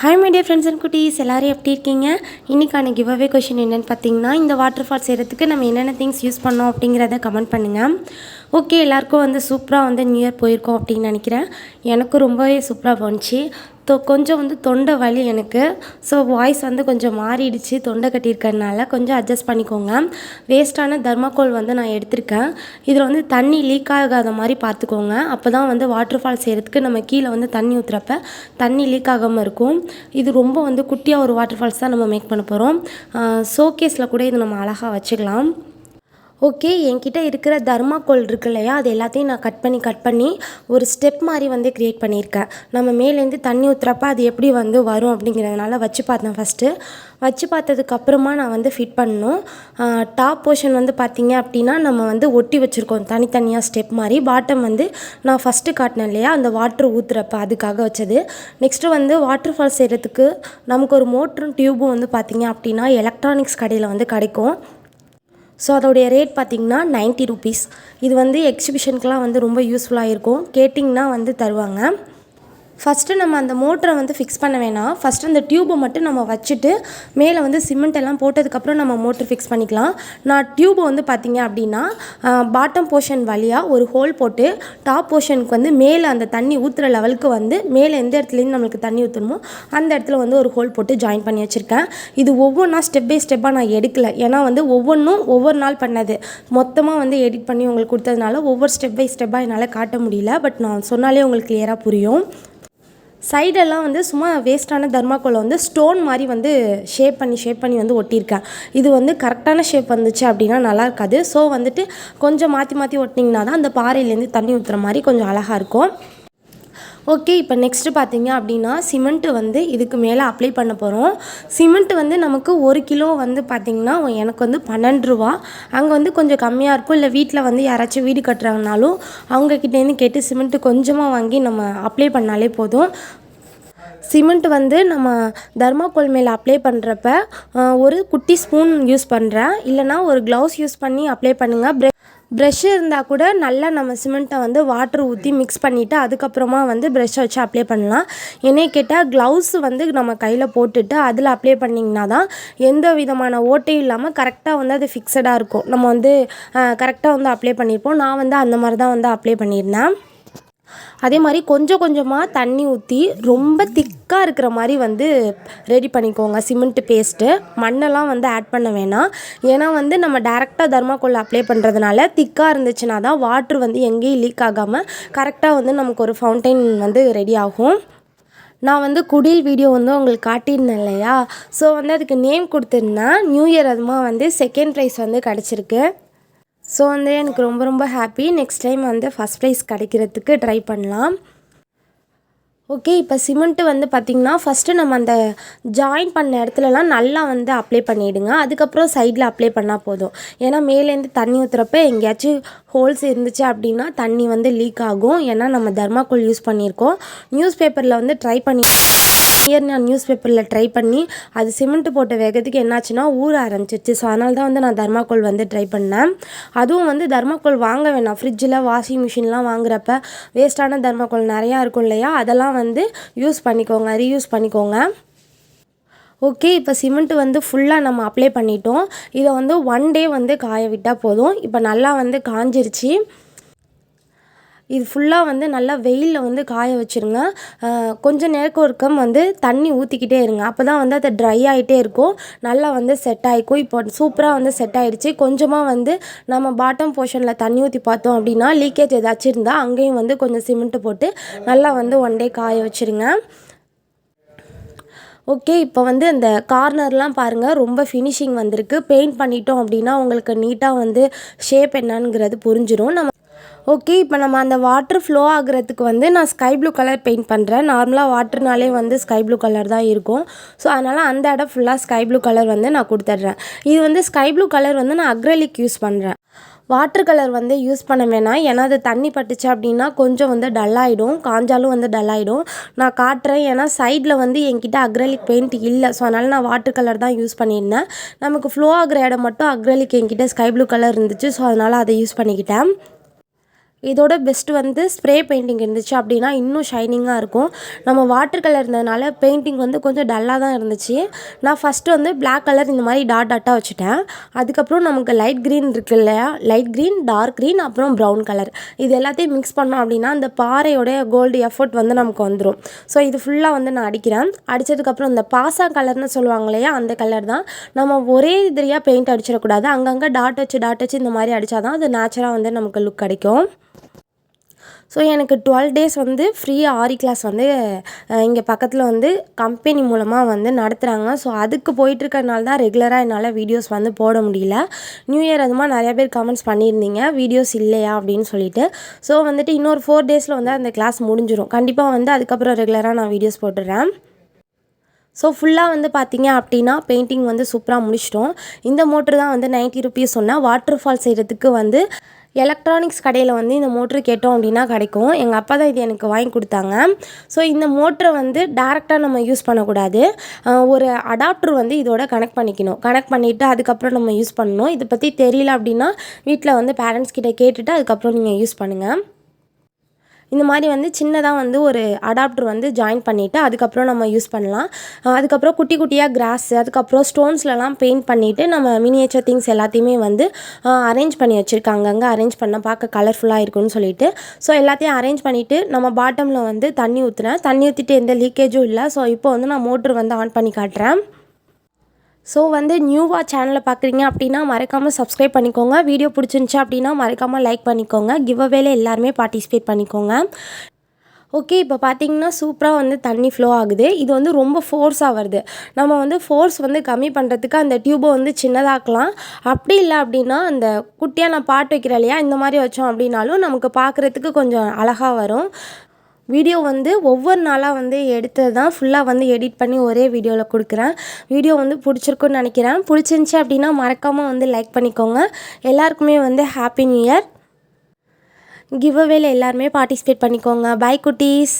Hi my dear friends and குட்டீஸ், எல்லோரும் எப்படி இருக்கீங்க? இன்றைக்கான கிவ் அவே கொஷின் என்னென்னு பார்த்தீங்கன்னா, இந்த வாட்டர் ஃபால் செய்கிறதுக்கு நம்ம என்னென்ன திங்ஸ் யூஸ் பண்ணோம் அப்படிங்கிறத கமெண்ட் பண்ணுங்கள். ஓகே, எல்லாேருக்கும் சூப்பராக நியூ இயர் போயிருக்கோம் அப்படின்னு நினைக்கிறேன். எனக்கும் ரொம்பவே சூப்பராக போணுச்சு. கொஞ்சம் தொண்டை வலி எனக்கு. ஸோ வாய்ஸ் கொஞ்சம் மாறிடுச்சு. தொண்டை கட்டியிருக்கறனால கொஞ்சம் அட்ஜஸ்ட் பண்ணிக்கோங்க. வேஸ்ட்டான தர்மாக்கோல் நான் எடுத்திருக்கேன். இதில் தண்ணி லீக் ஆகாத மாதிரி பார்த்துக்கோங்க. அப்போ தான் வாட்டர் ஃபால் செய்கிறதுக்கு நம்ம கீழே தண்ணி ஊற்றுறப்ப தண்ணி லீக் ஆகாமல் இருக்கும். இது ரொம்ப குட்டியாக ஒரு வாட்டர் ஃபால்ஸ் தான் நம்ம மேக் பண்ண போகிறோம். ஷோகேஸில் கூட இது நம்ம அழகாக வச்சுக்கலாம். ஓகே, என்கிட்ட இருக்கிற தர்மாக்கோல் இருக்கு இல்லையா, அது எல்லாத்தையும் நான் கட் பண்ணி ஒரு ஸ்டெப் மாதிரி க்ரியேட் பண்ணியிருக்கேன். நம்ம மேலேருந்து தண்ணி ஊற்றுறப்ப அது எப்படி வரும் அப்படிங்கிறதுனால வச்சு பார்த்தேன். ஃபஸ்ட்டு வச்சு பார்த்ததுக்கப்புறமா நான் ஃபிட் பண்ணணும். டாப் போர்ஷன் பார்த்திங்க அப்படின்னா நம்ம ஒட்டி வச்சுருக்கோம் தனித்தனியாக ஸ்டெப் மாதிரி. பாட்டம் நான் ஃபஸ்ட்டு காட்டினேன் இல்லையா, அந்த வாட்ரு ஊற்றுறப்ப அதுக்காக வச்சது. நெக்ஸ்ட்டு வாட்டர் ஃபால் செய்கிறதுக்கு நமக்கு ஒரு மோட்டரும் டியூபும் பார்த்திங்க அப்படின்னா எலக்ட்ரானிக்ஸ் கடையில் கிடைக்கும். ஸோ அதோடைய ரேட் பார்த்திங்கன்னா 90 rupees. இது எக்ஸிபிஷனுக்குலாம் ரொம்ப யூஸ்ஃபுல்லாக இருக்கும். கேட்டிங்கன்னா தருவாங்க. ஃபஸ்ட்டு நம்ம அந்த மோட்டரை ஃபிக்ஸ் பண்ண வேணாம். ஃபஸ்ட்டு அந்த டியூப்பை மட்டும் நம்ம வச்சுட்டு மேலே சிமெண்ட் எல்லாம் போட்டதுக்கப்புறம் நம்ம மோட்டர் ஃபிக்ஸ் பண்ணிக்கலாம். நான் டியூப்பை பார்த்திங்க அப்படின்னா பாட்டம் போர்ஷன் வழியாக ஒரு ஹோல் போட்டு டாப் போர்ஷனுக்கு மேலே அந்த தண்ணி ஊற்றுற லெவலுக்கு மேலே எந்த இடத்துலேருந்து நம்மளுக்கு தண்ணி ஊற்றணுமோ அந்த இடத்துல ஒரு ஹோல் போட்டு ஜாயின் பண்ணி வச்சுருக்கேன். இது ஒவ்வொன்றா ஸ்டெப் பை ஸ்டெப்பாக நான் எடுக்கலை. ஏன்னா ஒவ்வொன்றும் ஒவ்வொரு நாள் பண்ணது மொத்தமாக எடிட் பண்ணி உங்களுக்கு கொடுத்ததுனால ஒவ்வொரு ஸ்டெப் பை ஸ்டெப்பாக என்னால் காட்ட முடியல. பட் நான் சொன்னாலே உங்களுக்கு கிளியராக புரியும். சைடெல்லாம் சும்மா வேஸ்ட்டான தர்மாக்கோலை ஸ்டோன் மாதிரி ஷேப் பண்ணி ஒட்டியிருக்கேன். இது கரெக்டான ஷேப் வந்துச்சு அப்படின்னா நல்லா இருக்காது. ஸோ கொஞ்சம் மாற்றி ஒட்டினீங்கன்னா தான் அந்த பாறையிலேருந்து தண்ணி ஊற்றுற மாதிரி கொஞ்சம் அழகாக இருக்கும். ஓகே, இப்போ நெக்ஸ்ட்டு பார்த்திங்க அப்படின்னா சிமெண்ட்டு இதுக்கு மேலே அப்ளை பண்ண போகிறோம். சிமெண்ட்டு நமக்கு 1 கிலோ பார்த்திங்கன்னா எனக்கு 12 ரூபா. அங்கே கொஞ்சம் கம்மியாக இருக்கும். இல்லை வீட்டில் யாராச்சும் வீடு கட்டுறாங்கனாலும் அவங்கக்கிட்டேருந்து கேட்டு சிமெண்ட்டு கொஞ்சமாக வாங்கி நம்ம அப்ளை பண்ணாலே போதும். சிமெண்ட் நம்ம தர்மாக்கோல் மேலே அப்ளை பண்ணுறப்ப ஒரு குட்டி ஸ்பூன் யூஸ் பண்ணுறேன். இல்லைனா ஒரு க்ளவுஸ் யூஸ் பண்ணி அப்ளை பண்ணுங்கள். ப்ரெஷ்ஷு இருந்தால் கூட நல்லா நம்ம சிமெண்ட்டை வாட்டர் ஊற்றி மிக்ஸ் பண்ணிவிட்டு அதுக்கப்புறமா ப்ரெஷ்ஷை வச்சு அப்ளை பண்ணலாம். என்னை கேட்டால் க்ளவுஸ் நம்ம கையில் போட்டுட்டு அதில் அப்ளை பண்ணிங்கன்னா தான் எந்த விதமான ஓட்டையும் இல்லாமல் கரெக்டாக அது ஃபிக்ஸடாக இருக்கும். நம்ம கரெக்டாக அப்ளை பண்ணியிருப்போம். நான் அந்த மாதிரி தான் அப்ளை பண்ணியிருந்தேன். அதே மாதிரி கொஞ்சம் கொஞ்சமாக தண்ணி ஊற்றி ரொம்ப திக்காக இருக்கிற மாதிரி ரெடி பண்ணிக்கோங்க. சிமெண்ட்டு பேஸ்ட்டு மண்ணெல்லாம் ஆட் பண்ண வேணாம். ஏன்னா நம்ம டேரெக்டாக தர்மாக்கோல் அப்ளை பண்ணுறதுனால திக்காக இருந்துச்சுன்னா தான் வாட்ரு எங்கேயும் லீக் ஆகாமல் கரெக்டாக நமக்கு ஒரு ஃபவுண்டைன் ரெடி ஆகும். நான் குடில் வீடியோ உங்களுக்கு காட்டியிருந்தேன் இல்லையா, ஸோ அதுக்கு நேம் கொடுத்துருந்தேன். நியூ இயர் அதுமாக செகண்ட் ப்ரைஸ் கிடச்சிருக்கு. ஸோ எனக்கு ரொம்ப happy. Next time first prize கிடைக்கிறதுக்கு ட்ரை பண்ணலாம். ஓகே, இப்போ சிமெண்ட்டு பார்த்திங்கன்னா ஃபஸ்ட்டு நம்ம அந்த ஜாயின் பண்ண இடத்துலலாம் நல்லா அப்ளை பண்ணிவிடுங்க. அதுக்கப்புறம் சைடில் அப்ளை பண்ணால் போதும். ஏன்னா மேலேருந்து தண்ணி ஊற்றுறப்ப எங்கேயாச்சும் ஹோல்ஸ் இருந்துச்சு அப்படின்னா தண்ணி லீக் ஆகும். ஏன்னா நம்ம தர்மாக்கோல் யூஸ் பண்ணியிருக்கோம். நியூஸ் பேப்பரில் ட்ரை பண்ணி நான் நியூஸ் பேப்பரில் ட்ரை பண்ணி அது சிமெண்ட்டு போட்ட வேகத்துக்கு என்னாச்சுன்னா ஊற ஆரம்பிச்சிருச்சு. ஸோ அதனால தான் நான் தர்மாக்கோல் ட்ரை பண்ணேன். அதுவும் தர்மாக்கோல் வாங்க வேணாம். ஃப்ரிட்ஜில் வாஷிங் மிஷின்லாம் வாங்குறப்ப வேஸ்ட்டான தர்மாக்கோல் நிறையா இருக்கும் இல்லையா, அதெல்லாம் யூஸ் பண்ணிக்கோங்க, ரீயூஸ் பண்ணிக்கோங்க. ஓகே, இப்போ சிமெண்ட்டு ஃபுல்லாக நம்ம அப்ளை பண்ணிட்டோம். இதை 1 டே காய விட்டால் போதும். இப்போ நல்லா காஞ்சிருச்சு. இது ஃபுல்லாக நல்லா வெயிலில் காய வச்சுருங்க. கொஞ்சம் நேரம் ஒருக்கம் தண்ணி ஊற்றிக்கிட்டே இருங்க. அப்போ தான் அது ட்ரை ஆகிட்டே இருக்கும். நல்லா செட் ஆகிக்கும். இப்போ சூப்பராக செட் ஆகிடுச்சு. கொஞ்சமாக நம்ம பாட்டம் போர்ஷனில் தண்ணி ஊற்றி பார்த்தோம் அப்படின்னா லீக்கேஜ் ஏதாச்சும் இருந்தால் அங்கேயும் கொஞ்சம் சிமெண்ட்டு போட்டு நல்லா 1 டே காய வச்சுருங்க. ஓகே, இப்போ அந்த கார்னர்லாம் பாருங்கள் ரொம்ப ஃபினிஷிங் வந்திருக்கு. பெயிண்ட் பண்ணிட்டோம் அப்படின்னா உங்களுக்கு நீட்டாக ஷேப் என்னங்கிறது புரிஞ்சிடும். ஓகே, இப்போ நம்ம அந்த வாட்ரு ஃப்ளோ ஆகுறதுக்கு நான் ஸ்கை ப்ளூ கலர் பெயிண்ட் பண்ணுறேன். நார்மலாக வாட்டர்னாலே ஸ்கை ப்ளூ கலர் தான் இருக்கும். ஸோ அதனால் அந்த இடம் ஃபுல்லாக ஸ்கை ப்ளூ கலர் நான் கொடுத்துட்றேன். இது ஸ்கை ப்ளூ கலர் நான் அக்ரலிக் யூஸ் பண்ணுறேன். வாட்டர் கலர் யூஸ் பண்ண வேணாம். ஏன்னா அது தண்ணி பட்டுச்சு அப்படின்னா கொஞ்சம் டல்லாகிடும். காஞ்சாலும் டல்லாகிடும். நான் காட்டுறேன். ஏன்னா சைடில் என்கிட்ட அக்ரலிக் பெயிண்ட் இல்லை. ஸோ அதனால் நான் வாட்டர் கலர் தான் யூஸ் பண்ணியிருந்தேன். நமக்கு ஃப்ளோ ஆகிற இடம் மட்டும் அக்ரலிக் என்கிட்ட ஸ்கை ப்ளூ கலர் இருந்துச்சு. ஸோ அதனால் அதை யூஸ் பண்ணிக்கிட்டேன். இதோட பெஸ்ட்டு வந்து ஸ்ப்ரே பெயிண்டிங் இருந்துச்சு அப்படின்னா இன்னும் ஷைனிங்காக இருக்கும். நம்ம வாட்டர் கலர் இருந்ததுனால பெயிண்டிங் வந்து கொஞ்சம் டல்லாக தான் இருந்துச்சு. நான் ஃபஸ்ட்டு வந்து பிளாக் கலர் இந்த மாதிரி டாட் டாட்டாக வச்சுட்டேன். அதுக்கப்புறம் நமக்கு லைட் க்ரீன் இருக்கு இல்லையா, லைட் க்ரீன், டார்க் க்ரீன், அப்புறம் ப்ரௌன் கலர், இது எல்லாத்தையும் மிக்ஸ் பண்ணோம் அப்படின்னா அந்த பாறையோடைய கோல்டு எஃபர்ட் வந்து நமக்கு வந்துடும். ஸோ இது ஃபுல்லாக வந்து நான் அடிக்கிறேன். அடித்ததுக்கப்புறம் இந்த பாசா கலர்னு சொல்லுவாங்க இல்லையா, அந்த கலர் தான். நம்ம ஒரே இதுலையாக பெயிண்ட் அடிச்சிடக்கூடாது. அங்கங்கே டாட் வச்சு இந்த மாதிரி அடித்தா தான் அது நேச்சுராக வந்து நமக்கு லுக் கிடைக்கும். ஸோ எனக்கு 12 டேஸ் வந்து ஃப்ரீ ஆரி கிளாஸ் வந்து இங்கே பக்கத்தில் வந்து கம்பெனி மூலமாக வந்து நடத்துகிறாங்க. ஸோ அதுக்கு போயிட்டுருக்கறனால தான் ரெகுலராக என்னால் வீடியோஸ் வந்து போட முடியல. நியூ இயர் அதுமா நிறையா பேர் கமெண்ட்ஸ் பண்ணியிருந்தீங்க வீடியோஸ் இல்லையா அப்படின்னு சொல்லிட்டு. ஸோ வந்துட்டு இன்னொரு 4 டேஸில் வந்து அந்த கிளாஸ் முடிஞ்சிடும். கண்டிப்பாக வந்து அதுக்கப்புறம் ரெகுலராக நான் வீடியோஸ் போட்டுடுறேன். ஸோ ஃபுல்லாக வந்து பார்த்தீங்க அப்படின்னா பெயிண்டிங் வந்து சூப்பராக முடிச்சிட்டோம். இந்த மோட்ரு தான் வந்து 90 ருபீஸ் சொன்னேன். வாட்டர் ஃபால் செய்கிறதுக்கு வந்து எலக்ட்ரானிக்ஸ் கடையில் வந்து இந்த மோட்ரு கேட்டோம் அப்படின்னா கிடைக்கும். எங்கள் அப்பா தான் இது எனக்கு வாங்கி கொடுத்தாங்க. ஸோ இந்த மோட்ரை வந்து டேரெக்டாக நம்ம யூஸ் பண்ணக்கூடாது. ஒரு அடாப்டர் வந்து இதோட கனெக்ட் பண்ணிக்கணும். கனெக்ட் பண்ணிவிட்டு அதுக்கப்புறம் நம்ம யூஸ் பண்ணணும். இதை பற்றி தெரியல அப்படின்னா வீட்டில் வந்து பேரண்ட்ஸ் கிட்ட கேட்டுட்டு அதுக்கப்புறம் நீங்கள் யூஸ் பண்ணுங்கள். இந்த மாதிரி வந்து சின்னதாக வந்து ஒரு அடாப்டர் வந்து ஜாயின் பண்ணிவிட்டு அதுக்கப்புறம் நம்ம யூஸ் பண்ணலாம். அதுக்கப்புறம் குட்டி குட்டியாக கிராஸு, அதுக்கப்புறம் ஸ்டோன்ஸ்லலாம் பெயிண்ட் பண்ணிவிட்டு நம்ம மினியேச்சர் திங்ஸ் எல்லாத்தையுமே வந்து அரேஞ்ச் பண்ணி வச்சுருக்காங்க. அங்கே அரேஞ்ச் பண்ணால் பார்க்க கலர்ஃபுல்லாக இருக்குன்னு சொல்லிட்டு. ஸோ எல்லாத்தையும் அரேஞ்ச் பண்ணிவிட்டு நம்ம பாட்டமில் வந்து தண்ணி ஊற்றுனேன். தண்ணி ஊற்றிட்டு எந்த லீக்கேஜும் இல்லை. ஸோ இப்போ வந்து நான் மோட்ரு வந்து ஆன் பண்ணி காட்டுறேன். ஸோ வந்து நியூவாக சேனலை பார்க்குறீங்க அப்படின்னா மறக்காமல் சப்ஸ்கிரைப் பண்ணிக்கோங்க. வீடியோ பிடிச்சிருந்துச்சி அப்படின்னா மறக்காமல் லைக் பண்ணிக்கோங்க. கிவ் அவேல எல்லாருமே பார்ட்டிசிபேட் பண்ணிக்கோங்க. ஓகே, இப்போ பார்த்தீங்கன்னா சூப்பராக வந்து தண்ணி ஃப்ளோ ஆகுது. இது வந்து ரொம்ப ஃபோர்ஸாக வருது. நம்ம வந்து ஃபோர்ஸ் வந்து கம்மி பண்ணுறதுக்கு அந்த டியூபை வந்து சின்னதாக்கலாம். அப்படி இல்லை அப்படின்னா அந்த குட்டியாக நான் பாட்டு வைக்கிறேன் இல்லையா, இந்த மாதிரி வச்சோம் அப்படின்னாலும் நமக்கு பார்க்குறதுக்கு கொஞ்சம் அழகாக வரும். வீடியோ வந்து ஒவ்வொரு நாளாக வந்து எடுத்தது தான் ஃபுல்லாக வந்து எடிட் பண்ணி ஒரே வீடியோவில் கொடுக்குறேன். வீடியோ வந்து பிடிச்சிருக்குன்னு நினைக்கிறேன். பிடிச்சிருந்துச்சி அப்படின்னா மறக்காமல் வந்து லைக் பண்ணிக்கோங்க. எல்லாருக்குமே வந்து ஹாப்பி நியூ இயர். கிவ் அவேல எல்லாருமே பார்ட்டிசிபேட் பண்ணிக்கோங்க. பை குட்டீஸ்.